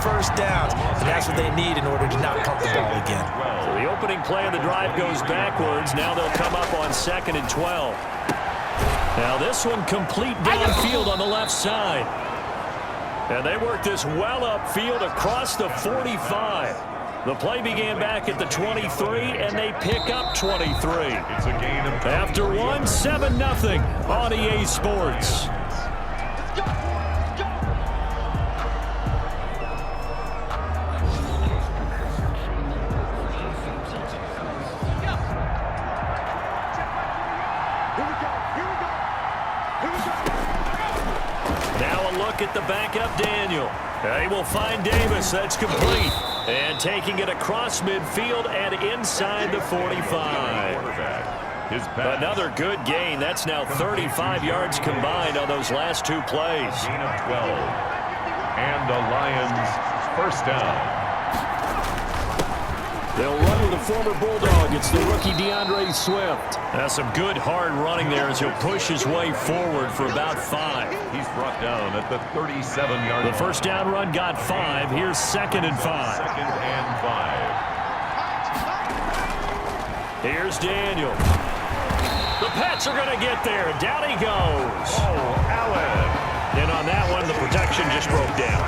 first downs, and that's what they need in order to not pump the ball again. So the opening play of the drive goes backwards. Now they'll come up on 2nd and 12. Now this one complete downfield on the left side. And they work this well upfield across the 45. The play began back at the 23, and they pick up 23. It's a gain of After 1, 7-0 on EA Sports. Now a look at the backup, Daniel. They will find Davis. That's complete. And taking it across midfield and inside the 45. Another good gain. That's now 35 yards combined on those last 2 plays. Gain of 12. And the Lions first down. They'll run with a former Bulldog. It's the rookie DeAndre Swift. That's some good hard running there as he'll push his way forward for about 5. He's brought down at the 37-yard line. The first down run got 5. Here's 2nd and 5. 2nd and 5. Here's Daniel. The Pats are going to get there. Down he goes. Oh, Allen. And on that one, the protection just broke down.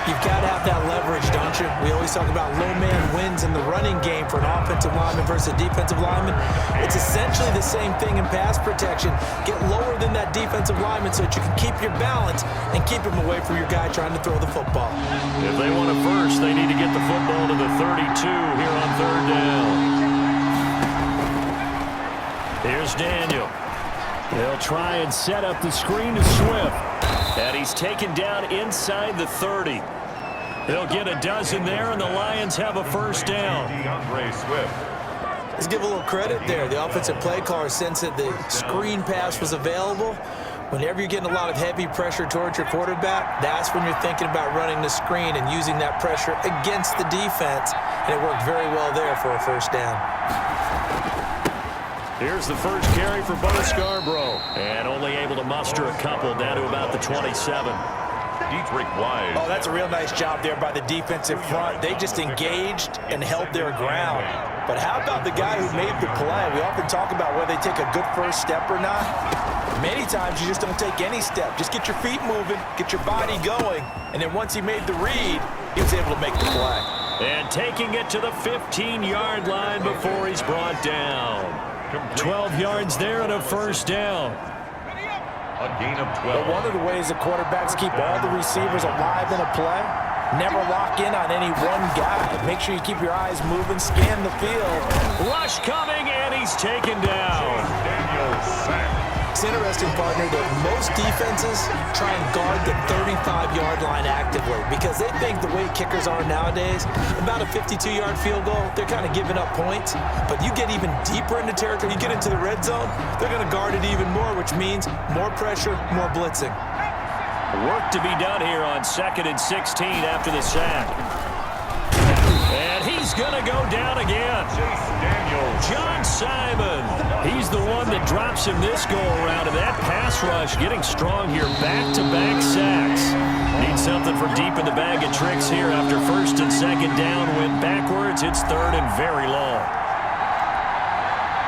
You've got to have that leverage, don't you? We always talk about low man wins in the running game for an offensive lineman versus a defensive lineman. It's essentially the same thing in pass protection. Get lower than that defensive lineman so that you can keep your balance and keep him away from your guy trying to throw the football. If they want a first, they need to get the football to the 32 here on 3rd down. Here's Daniel. They'll try and set up the screen to Swift. And he's taken down inside the 30. They'll get a dozen there, and the Lions have a first down. DeAndre Swift. Let's give a little credit there. The offensive play caller sensed that the screen pass was available. Whenever you're getting a lot of heavy pressure towards your quarterback, that's when you're thinking about running the screen and using that pressure against the defense. And it worked very well there for a first down. Here's the first carry for Bo Scarborough. And only able to muster a couple down to about the 27. Dietrich wide. Oh, that's a real nice job there by the defensive front. They just engaged and held their ground. But how about the guy who made the play? We often talk about whether they take a good first step or not. Many times you just don't take any step. Just get your feet moving, get your body going. And then once he made the read, he was able to make the play. And taking it to the 15-yard line before he's brought down. 12 yards there and a first down. A gain of 12. But one of the ways the quarterbacks keep all the receivers alive in a play, never lock in on any one guy. Make sure you keep your eyes moving, scan the field. Rush coming, and he's taken down. Daniel sack. It's interesting, partner, that most defenses try and guard the 35-yard line actively because they think the way kickers are nowadays, about a 52-yard field goal, they're kind of giving up points. But you get even deeper into territory, you get into the red zone, they're going to guard it even more, which means more pressure, more blitzing. Work to be done here on 2nd and 16 after the sack. And he's going to go down again. John Simon. He's the one that drops him this go-around. And that pass rush getting strong here. Back-to-back sacks. Need something for deep in the bag of tricks here after 1st and 2nd down. Went backwards. It's 3rd and very long.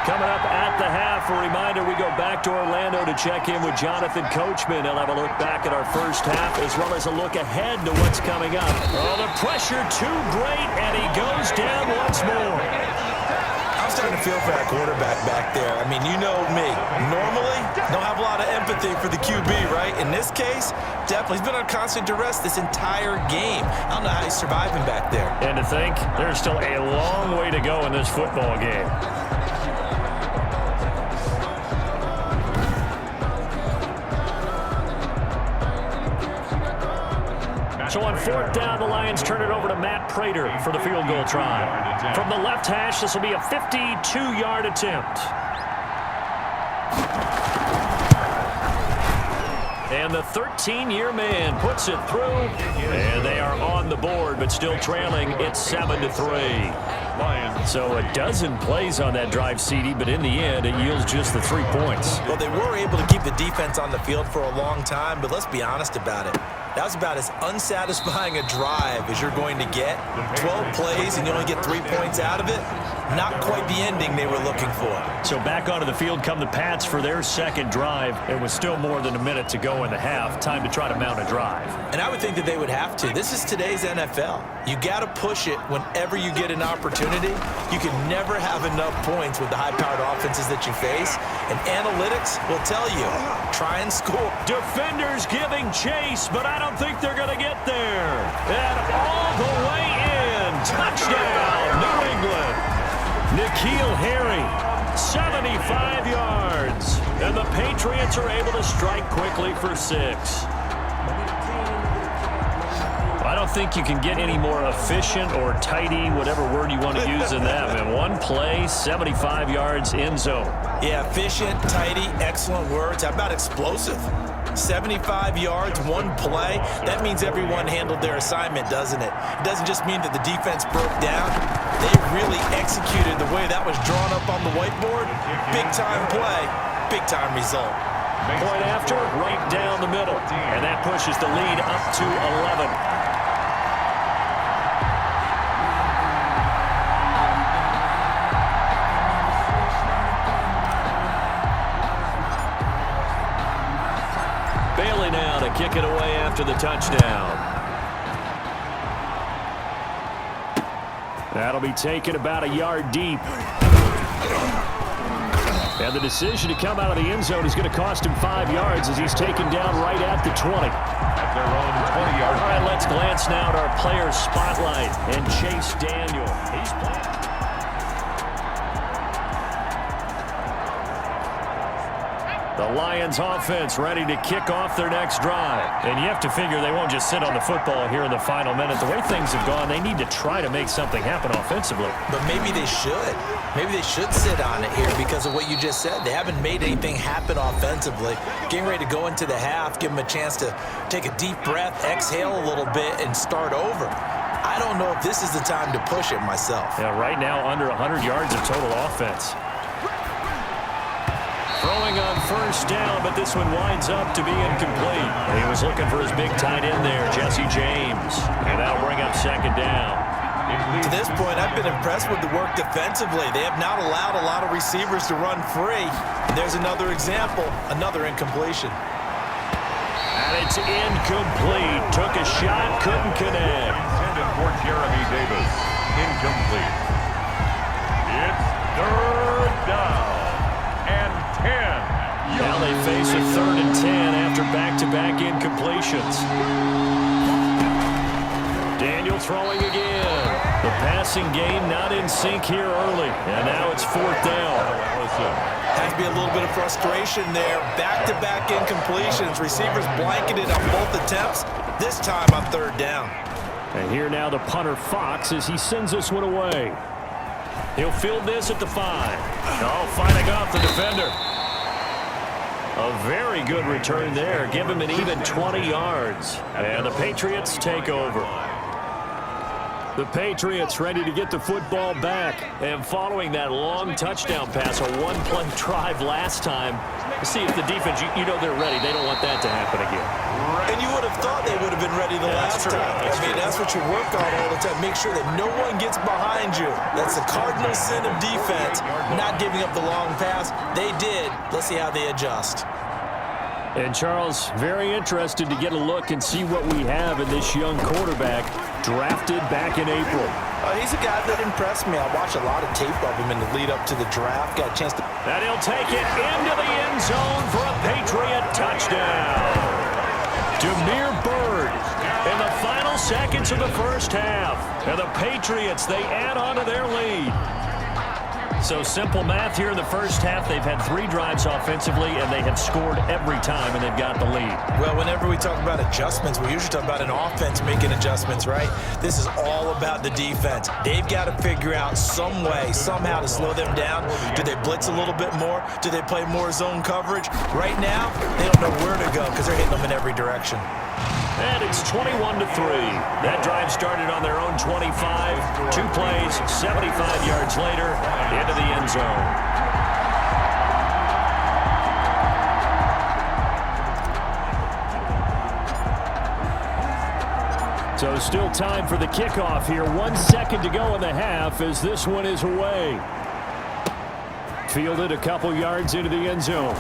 Coming up at the half, a reminder, we go back to Orlando to check in with Jonathan Coachman. He'll have a look back at our first half as well as a look ahead to what's coming up. Oh, the pressure too great, and he goes down once more. I'm starting to feel for that quarterback back there. I mean, you know me. Normally, don't have a lot of empathy for the QB, right? In this case, definitely. He's been on constant duress this entire game. I don't know how he's surviving back there. And to think, there's still a long way to go in this football game. So on 4th down, the Lions turn it over to Matt Prater for the field goal try. From the left hash, this will be a 52-yard attempt. And the 13-year man puts it through. And they are on the board, but still trailing. It's 7-3. Lions. So a dozen plays on that drive, CD, but in the end, it yields just the 3 points. Well, they were able to keep the defense on the field for a long time, but let's be honest about it. That was about as unsatisfying a drive as you're going to get. 12 plays and you only get 3 points out of it. Not quite the ending they were looking for. So back onto the field come the Pats for their second drive. It was still more than a minute to go in the half. Time to try to mount a drive. And I would think that they would have to. This is today's NFL. You got to push it whenever you get an opportunity. You can never have enough points with the high-powered offenses that you face. And analytics will tell you, try and score. Defenders giving chase, but I don't think they're going to get there. And all the way in. Touchdown, New England. N'Keal Harry, 75 yards. And the Patriots are able to strike quickly for 6. I don't think you can get any more efficient or tidy, whatever word you want to use in that. And one play, 75 yards, end zone. Yeah, efficient, tidy, excellent words. How about explosive? 75 yards, one play. That means everyone handled their assignment, doesn't it? It doesn't just mean that the defense broke down. They really executed the way that was drawn up on the whiteboard. Big-time play, big-time result. Point after, right down the middle. And that pushes the lead up to 11. Bailey now to kick it away after the touchdown. That'll be taken about a yard deep. And the decision to come out of the end zone is going to cost him 5 yards as he's taken down right at the 20. At their own 20-yard. All right, let's glance now at our player spotlight. And Chase Daniel. He's playing. The Lions offense ready to kick off their next drive. And you have to figure they won't just sit on the football here in the final minute. The way things have gone, they need to try to make something happen offensively. But maybe they should. Maybe they should sit on it here because of what you just said. They haven't made anything happen offensively. Getting ready to go into the half, give them a chance to take a deep breath, exhale a little bit, and start over. I don't know if this is the time to push it myself. Yeah, right now under 100 yards of total offense. Throwing on first down, but this one winds up to be incomplete. He was looking for his big tight end there, Jesse James. And that'll bring up second down. To this point, I've been impressed with the work defensively. They have not allowed a lot of receivers to run free. And there's another example, another incompletion. And it's incomplete. Took a shot, couldn't connect. Intended for Jeremy Davis. Incomplete. It's third down. And 10. Now they face a 3rd and 10 after back-to-back incompletions. Daniel throwing again. The passing game not in sync here early. And now it's 4th down. Has to be a little bit of frustration there. Back-to-back incompletions. Receivers blanketed on both attempts. This time on 3rd down. And here now the punter Fox as he sends this one away. He'll field this at the 5. Oh, fighting off the defender. A very good return there. Give him an even 20 yards. And the Patriots take over. The Patriots ready to get the football back. And following that long touchdown pass, a one-play drive last time, see if the defense, you know they're ready. They don't want that to happen again. And you would have thought they would have been ready the last time. That's what you work on all the time. Make sure that no one gets behind you. That's the cardinal sin of defense, not giving up the long pass. They did. Let's see how they adjust. And Charles, very interested to get a look and see what we have in this young quarterback drafted back in April. He's a guy that impressed me. I watched a lot of tape of him in the lead up to the draft. Got a chance to... And he'll take it into the end zone for a Patriot touchdown. Demir Bird in the final seconds of the first half. And the Patriots, they add on to their lead. So simple math here in the first half. They've had 3 drives offensively, and they have scored every time, and they've got the lead. Well, whenever we talk about adjustments, we usually talk about an offense making adjustments, right? This is all about the defense. They've got to figure out some way, somehow to slow them down. Do they blitz a little bit more? Do they play more zone coverage? Right now, they don't know where to go because they're hitting them in every direction. And it's 21-3. That drive started on their own 25. 2 plays, 75 yards later, into the end zone. So still time for the kickoff here. 1 second to go in the half as this one is away. Fielded a couple yards into the end zone.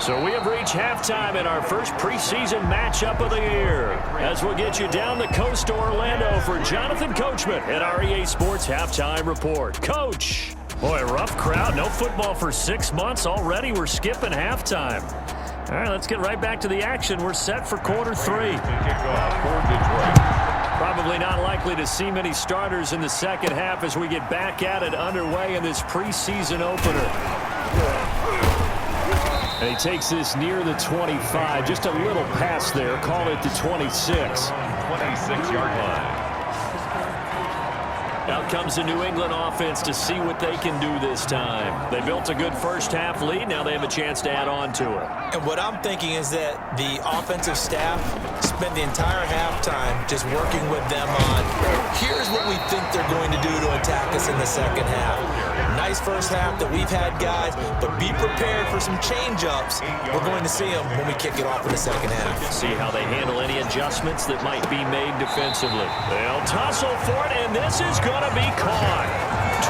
So we have reached halftime in our first preseason matchup of the year. As we'll get you down the coast to Orlando for Jonathan Coachman at our EA Sports Halftime Report. Coach, boy, rough crowd. No football for 6 months. Already we're skipping halftime. All right, let's get right back to the action. We're set for quarter 3. Probably not likely to see many starters in the second half as we get back at it underway in this preseason opener. And he takes this near the 25. Just a little pass there. Call it the 26. 26-yard line. Out comes the New England offense to see what they can do this time. They built a good first-half lead. Now they have a chance to add on to it. And what I'm thinking is that the offensive staff spent the entire halftime just working with them on, here's what we think they're going to do to attack us in the second half. Nice first half that we've had, guys, but be prepared for some change-ups. We're going to see them when we kick it off in the second half. See how they handle any adjustments that might be made defensively. They'll tussle for it, and this is going to be caught.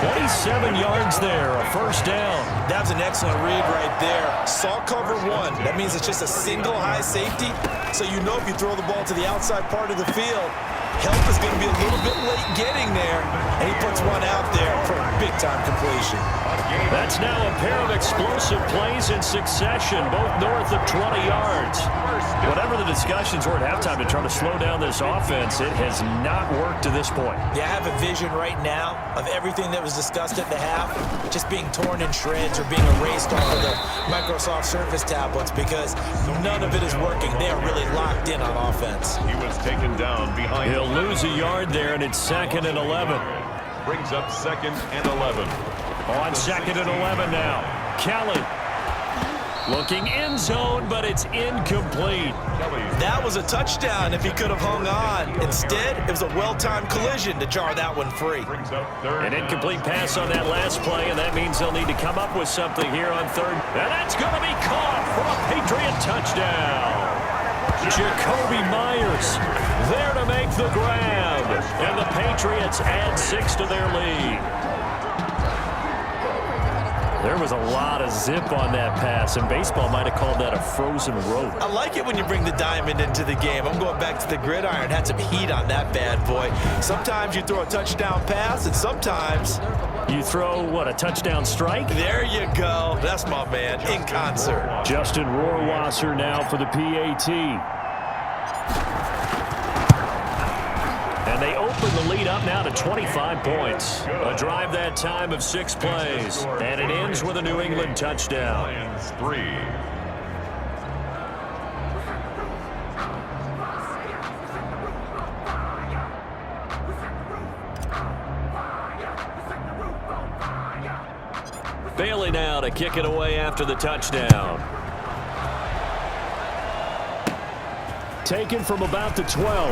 27 yards there, a first down. That was an excellent read right there. Saw cover 1. That means it's just a single high safety. So you know if you throw the ball to the outside part of the field, help is going to be a little bit late getting there. And he puts one out there for a big-time completion. That's now a pair of explosive plays in succession, both north of 20 yards. Whatever the discussions were at halftime to try to slow down this offense, it has not worked to this point. Yeah, I have a vision right now of everything that was discussed at the half just being torn in shreds or being erased off of the Microsoft Surface tablets because none of it is working. They are really locked in on offense. He was taken down behind. He'll lose a yard there, and it's 2nd and 11. Brings up 2nd and 11. On 2nd and 11 now. Kelly looking end zone, but it's incomplete. That was a touchdown if he could have hung on. Instead, it was a well-timed collision to jar that one free. An incomplete pass on that last play, and that means they'll need to come up with something here on 3rd. And that's going to be caught for a Patriot touchdown. Jacoby Myers there to make the grab. And the Patriots add 6 to their lead. There was a lot of zip on that pass, and baseball might have called that a frozen rope. I like it when you bring the diamond into the game. I'm going back to the gridiron. Had some heat on that bad boy. Sometimes you throw a touchdown pass, and sometimes you throw, what, a touchdown strike? There you go. That's my man, in concert. Justin Rohrwasser now for the PAT. And they open the lead up now to 25 points. A drive that time of 6 plays. And it ends with a New England touchdown. Lions 3. Bailey now to kick it away after the touchdown. Taken from about the 12.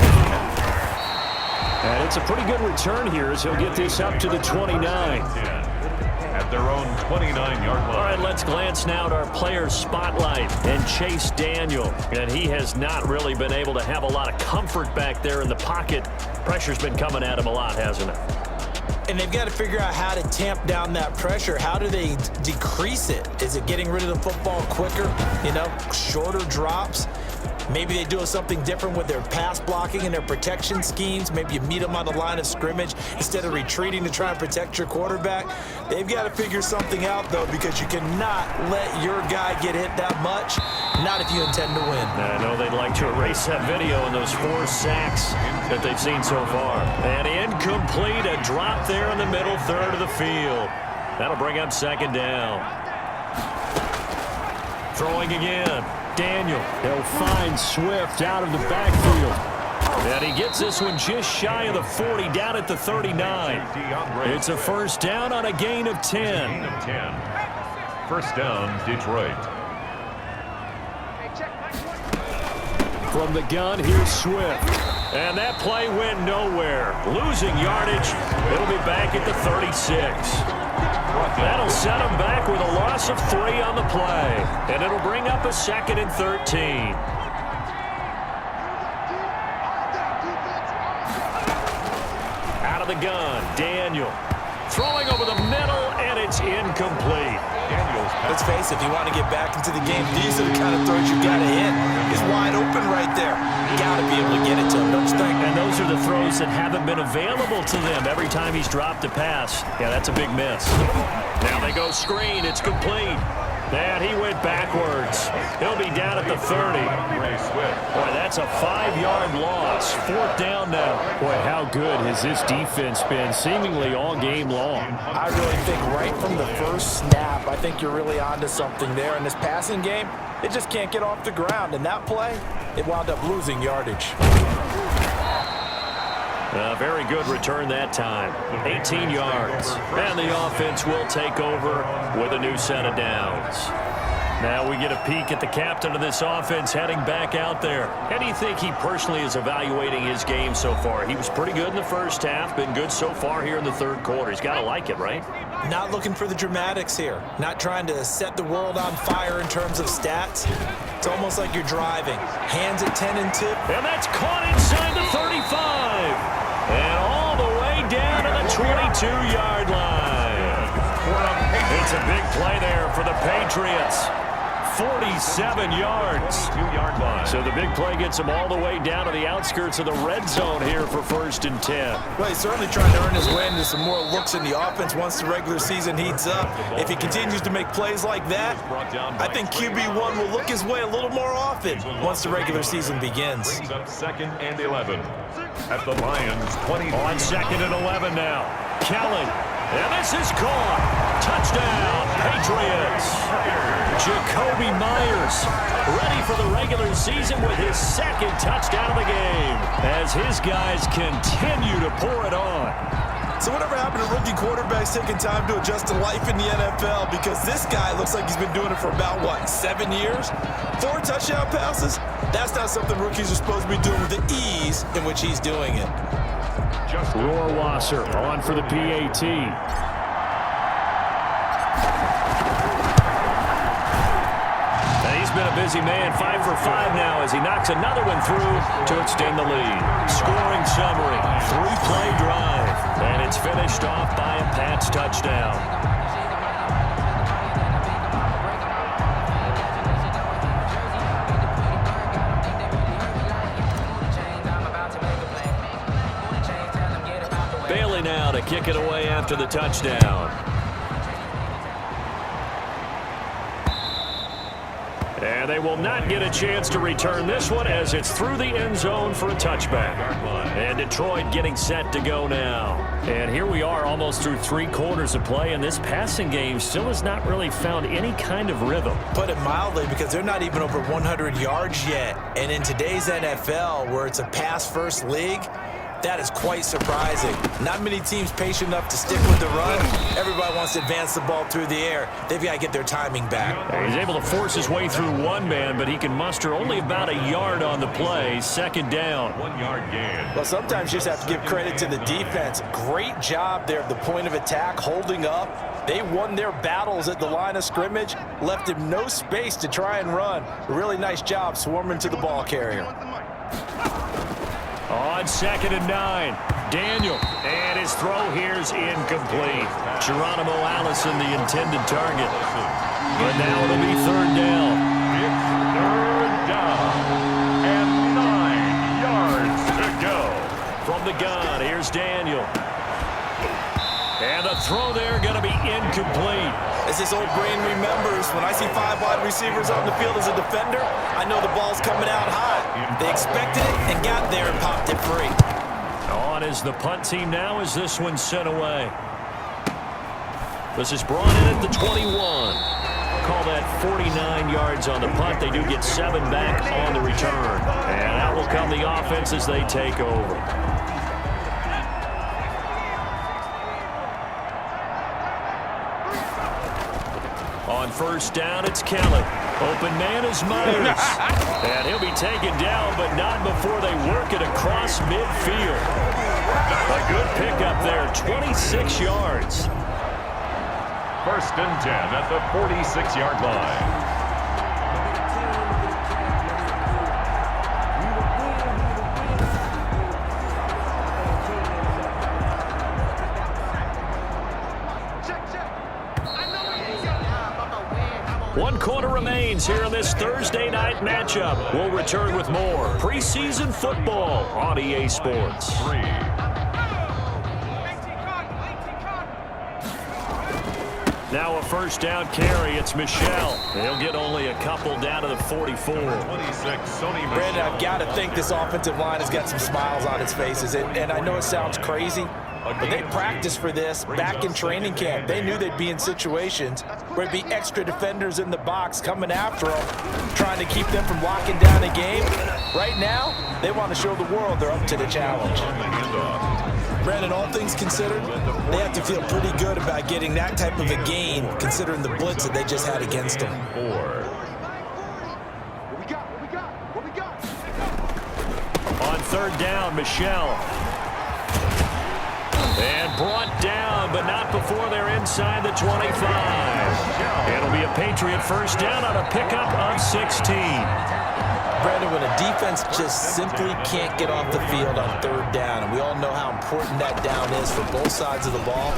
And it's a pretty good return here as he'll get this up to the 29. At their own 29-yard line. All right, let's glance now at our player spotlight and Chase Daniel. And he has not really been able to have a lot of comfort back there in the pocket. Pressure's been coming at him a lot, hasn't it? And they've got to figure out how to tamp down that pressure. How do they decrease it? Is it getting rid of the football quicker? You know, shorter drops? Maybe they do something different with their pass blocking and their protection schemes. Maybe you meet them on the line of scrimmage instead of retreating to try and protect your quarterback. They've got to figure something out, though, because you cannot let your guy get hit that much, not if you intend to win. I know they'd like to erase that video and those 4 sacks that they've seen so far. And incomplete, a drop there in the middle third of the field. That'll bring up 2nd down. Throwing again. Daniel, he'll find Swift out of the backfield. And he gets this one just shy of the 40, down at the 39. It's a first down on a gain of 10. First down, Detroit. From the gun, here's Swift. And that play went nowhere. Losing yardage. It'll be back at the 36. That'll set him back with a loss of 3 on the play. And it'll bring up a 2nd and 13. Out of the gun, Daniel. Throwing over the middle, and it's incomplete. Let's face it, if you want to get back into the game, these are the kind of throws you got to hit. He's wide open right there. You got to be able to get it to him, don't you think? And those are the throws that haven't been available to them every time he's dropped a pass. Yeah, that's a big miss. Now they go screen. It's complete. And he went backwards. He'll be down at the 30. Boy, that's a 5-yard loss. 4th down now. Boy, how good has this defense been seemingly all game long? I really think right from the first snap, I think you're really onto something there. In this passing game, it just can't get off the ground. And that play, it wound up losing yardage. Very good return that time. 18 yards. And the offense will take over with a new set of downs. Now we get a peek at the captain of this offense heading back out there. How do you think he personally is evaluating his game so far? He was pretty good in the first half, been good so far here in the 3rd quarter. He's got to like it, right? Not looking for the dramatics here. Not trying to set the world on fire in terms of stats. It's almost like you're driving. Hands at 10 and 2. And that's caught inside the 35. And all the way down to the 22-yard line. It's a big play there for the Patriots. 47 yards. So the big play gets him all the way down to the outskirts of the red zone here for 1st and 10. Well, he's certainly trying to earn his way into some more looks in the offense once the regular season heats up. If he continues to make plays like that, I think QB1 will look his way a little more often once the regular season begins. Brings up 2nd and 11 at the Lions 20. On 2nd and 11 now. Kelly. And this is caught. Touchdown, Patriots. Jacoby Myers ready for the regular season with his 2nd touchdown of the game as his guys continue to pour it on. So whatever happened to rookie quarterbacks taking time to adjust to life in the NFL? Because this guy looks like he's been doing it for about, 7 years? 4 touchdown passes? That's not something rookies are supposed to be doing with the ease in which he's doing it. Rohrwasser on for the PAT. He's been a busy man, 5 for 5 now as he knocks another one through to extend the lead. Scoring summary, 3-play drive, and it's finished off by a Pats touchdown. Bailey now to kick it away after the touchdown. And they will not get a chance to return this one as it's through the end zone for a touchback. And Detroit getting set to go now. And here we are almost through 3 quarters of play, and this passing game still has not really found any kind of rhythm. Put it mildly, because they're not even over 100 yards yet. And in today's NFL, where it's a pass-first league, that is quite surprising. Not many teams patient enough to stick with the run. Everybody wants to advance the ball through the air. They've got to get their timing back. He's able to force his way through one man, but he can muster only about a yard on the play. 2nd down. 1-yard gain. Well, sometimes you just have to give credit to the defense. Great job there at the point of attack, holding up. They won their battles at the line of scrimmage, left him no space to try and run. A really nice job swarming to the ball carrier. On 2nd and 9, Daniel, and his throw here's incomplete. Geronimo Allison, the intended target. But now it'll be 3rd down. It's 3rd down and 9 yards to go. From the gun, here's Daniel. And the throw there going to be incomplete. As this old brain remembers, when I see 5 wide receivers on the field as a defender, I know the ball's coming out high. They expected it and got there and popped it free. On is the punt team now as this one's sent away. This is brought in at the 21. Call that 49 yards on the punt. They do get 7 back on the return. And out will come the offense as they take over. On 1st down, it's Kelly. Open man is Myers. And he'll be taken down, but across midfield. A good pickup there, 26 yards. 1st and 10 at the 46-yard line. One quarter remains here in this Thursday night matchup. We'll return with more preseason football on EA Sports. Now a 1st down carry. It's Michel. He'll get only a couple down to the 44. 26, Brandon, I've got to think this offensive line has got some smiles on its faces. And I know it sounds crazy, but they practiced for this back in training camp. They knew they'd be in situations where it'd be extra defenders in the box coming after them, trying to keep them from locking down a game. Right now, they want to show the world they're up to the challenge. Brandon, all things considered, they have to feel pretty good about getting that type of a gain, considering the blitz that they just had against them. On 3rd down, Michel. And brought down, but not before they're inside the 25. It'll be a Patriot 1st down on a pickup of 16. Brandon, when a defense just simply can't get off the field on 3rd down, and we all know how important that down is for both sides of the ball,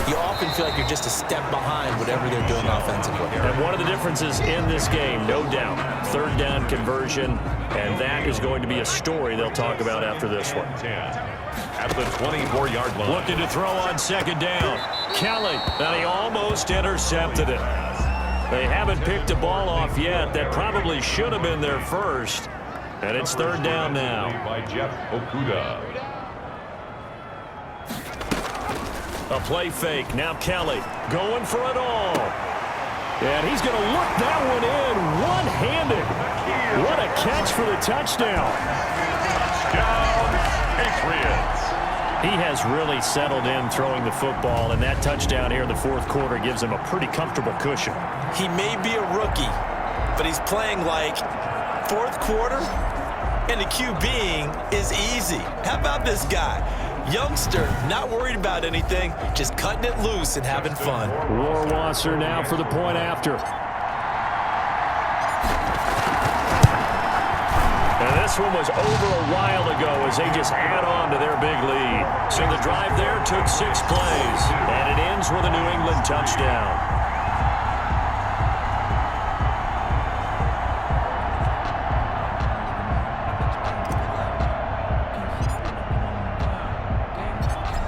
you often feel like you're just a step behind whatever they're doing offensively. And one of the differences in this game, no doubt, 3rd down conversion, and that is going to be a story they'll talk about after this one. At the 24-yard line. Looking to throw on 2nd down. Kelly, and he almost intercepted it. They haven't picked a ball off yet. That probably should have been their first. And it's 3rd down now. By Jeff Okuda. A play fake. Now Kelly going for it all. And he's going to look that one in one-handed. What a catch for the touchdown. Touchdown, Patriots. He has really settled in throwing the football, and that touchdown here in the 4th quarter gives him a pretty comfortable cushion. He may be a rookie, but he's playing like 4th quarter, and the QBing is easy. How about this guy? Youngster, not worried about anything, just cutting it loose and having fun. Rohrwasser now for the point after. And this one was over a while ago as they just add on to their big lead. So the drive there took 6 plays, and it ends with a New England touchdown.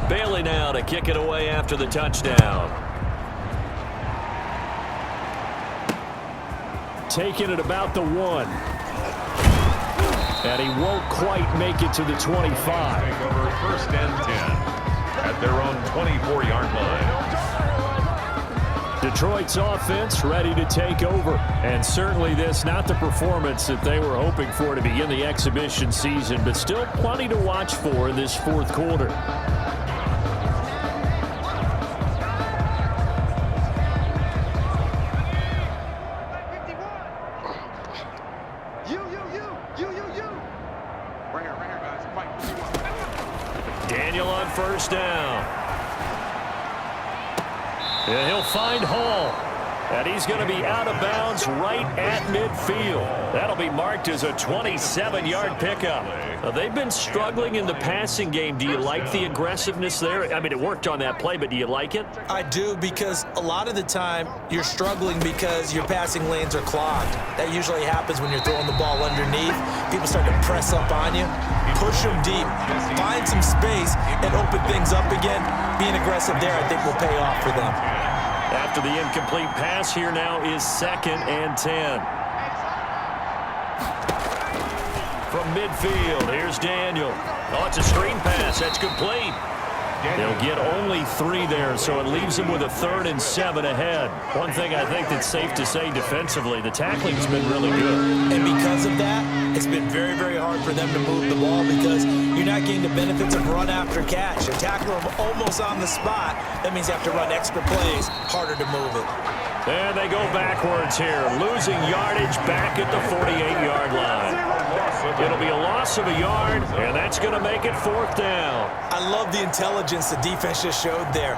Bailey now to kick it away after the touchdown. Taking it about the 1. And he won't quite make it to the 25. Over 1st and 10 at their own 24-yard line. Detroit's offense ready to take over. And certainly this, not the performance that they were hoping for to begin the exhibition season, but still plenty to watch for in this 4th quarter. Daniel on 1st down. And he'll find Hall. And he's going to be out of bounds right at midfield. That'll be marked as a 27-yard pickup. Now, they've been struggling in the passing game. Do you like the aggressiveness there? I mean, it worked on that play, but do you like it? I do, because a lot of the time you're struggling because your passing lanes are clogged. That usually happens when you're throwing the ball underneath. People start to press up on you. Push them deep. Find some space and open things up again. Being aggressive there, I think, will pay off for them. After the incomplete pass, here now is 2nd and 10. From midfield, here's Daniel. Oh, it's a screen pass. That's complete. They'll get only 3 there, so it leaves them with a 3rd and 7 ahead. One thing I think that's safe to say defensively, the tackling's been really good. And because of that, it's been very, very hard for them to move the ball because you're not getting the benefits of run after catch. You're tackling them almost on the spot. That means you have to run extra plays, harder to move it. And they go backwards here, losing yardage back at the 48-yard line. Loss of It'll be a loss of a yard, and that's going to make it 4th down. I love the intelligence the defense just showed there.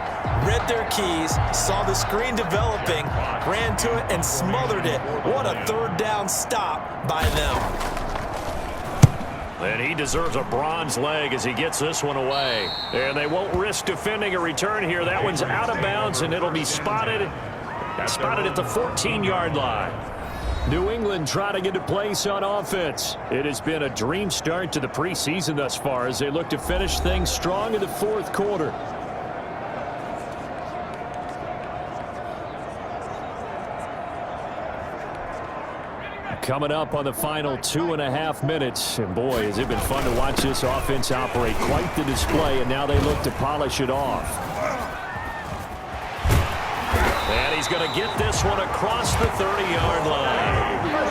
Read their keys, saw the screen developing, ran to it, and smothered it. What a 3rd down stop by them. And he deserves a bronze leg as he gets this one away. And they won't risk defending a return here. That one's out of bounds, and it'll be spotted at the 14-yard line. New England trying to get a place on offense. It has been a dream start to the preseason thus far as they look to finish things strong in the 4th quarter. Coming up on the final 2.5 minutes. And boy, has it been fun to watch this offense operate. Quite the display, and now they look to polish it off. And he's going to get this one across the 30-yard line.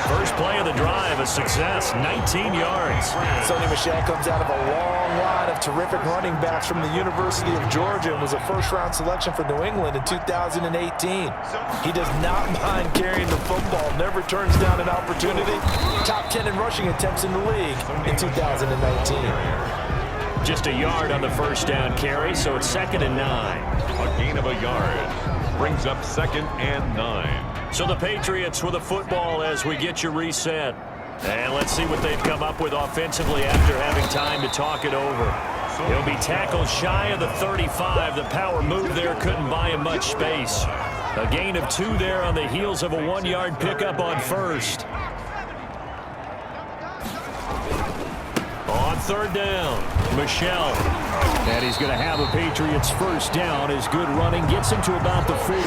First play of the drive, a success, 19 yards. Sony Michel comes out of a long line of terrific running backs from the University of Georgia and was a first-round selection for New England in 2018. He does not mind carrying the football, never turns down an opportunity. Top 10 in rushing attempts in the league in 2019. Just a yard on the first down carry, so it's 2nd and 9. A gain of a yard brings up 2nd and 9. So the Patriots with the football as we get you reset. And let's see what they've come up with offensively after having time to talk it over. He'll be tackled shy of the 35. The power move there couldn't buy him much space. A gain of 2 there on the heels of a 1-yard pickup on first. On 3rd down, Michel. And he's going to have a Patriots first down. His good running gets him to about the 44.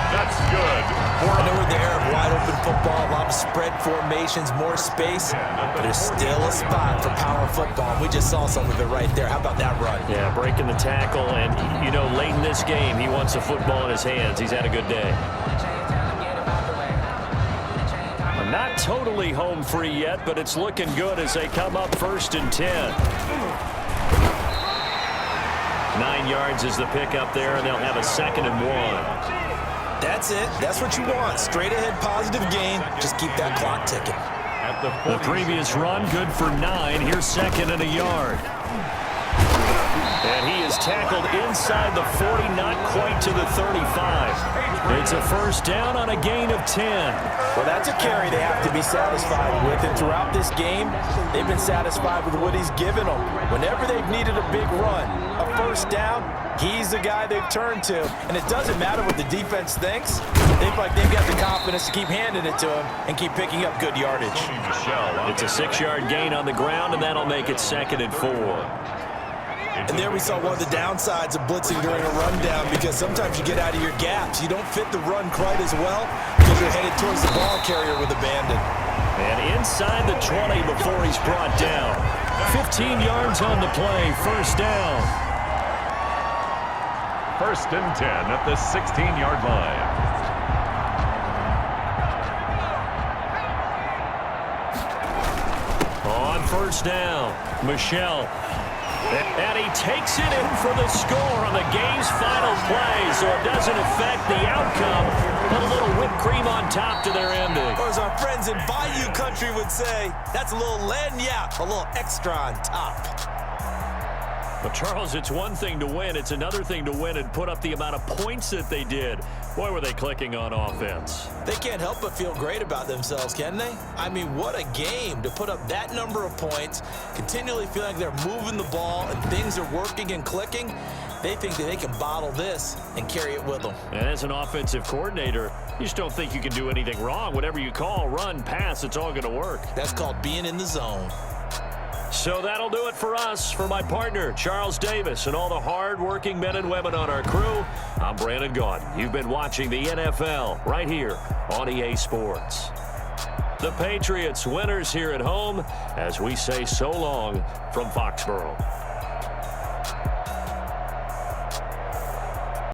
That's good. I know we're there, wide open football, a lot of spread formations, more space, but there's still a spot for power football. We just saw some of it right there. How about that run? Yeah, breaking the tackle, and, you know, late in this game, he wants the football in his hands. He's had a good day. Not totally home free yet, but it's looking good as they come up 1st and 10. 9 yards is the pickup there, and they'll have a 2nd and 1. That's it. That's what you want. Straight ahead positive gain. Just keep that clock ticking. The previous run, good for 9. Here's 2nd and a yard. And he is tackled inside the 40, not quite to the 35. It's a first down on a gain of 10. Well, that's a carry they have to be satisfied with. And throughout this game, they've been satisfied with what he's given them. Whenever they've needed a big run, a first down, he's the guy they've turned to. And it doesn't matter what the defense thinks. They feel like they've got the confidence to keep handing it to him and keep picking up good yardage. It's a 6-yard gain on the ground, and that'll make it 2nd and 4. And there we saw one of the downsides of blitzing during a rundown, because sometimes you get out of your gaps. You don't fit the run quite as well because you're headed towards the ball carrier with abandon. And inside the 20 before he's brought down. 15 yards on the play, first down. 1st and 10 at the 16-yard line. On first down, Michel. And he takes it in for the score on the game's final play, so it doesn't affect the outcome. Put a little whipped cream on top to their ending. Or as our friends in Bayou Country would say, that's a little lagniappe, a little extra on top. But, Charles, it's one thing to win. It's another thing to win and put up the amount of points that they did. Boy, were they clicking on offense. They can't help but feel great about themselves, can they? I mean, what a game to put up that number of points, continually feel like they're moving the ball and things are working and clicking. They think that they can bottle this and carry it with them. And as an offensive coordinator, you just don't think you can do anything wrong. Whatever you call, run, pass, it's all going to work. That's called being in the zone. So that'll do it for us. For my partner, Charles Davis, and all the hard-working men and women on our crew, I'm Brandon Gaudin. You've been watching the NFL right here on EA Sports. The Patriots winners here at home as we say so long from Foxborough.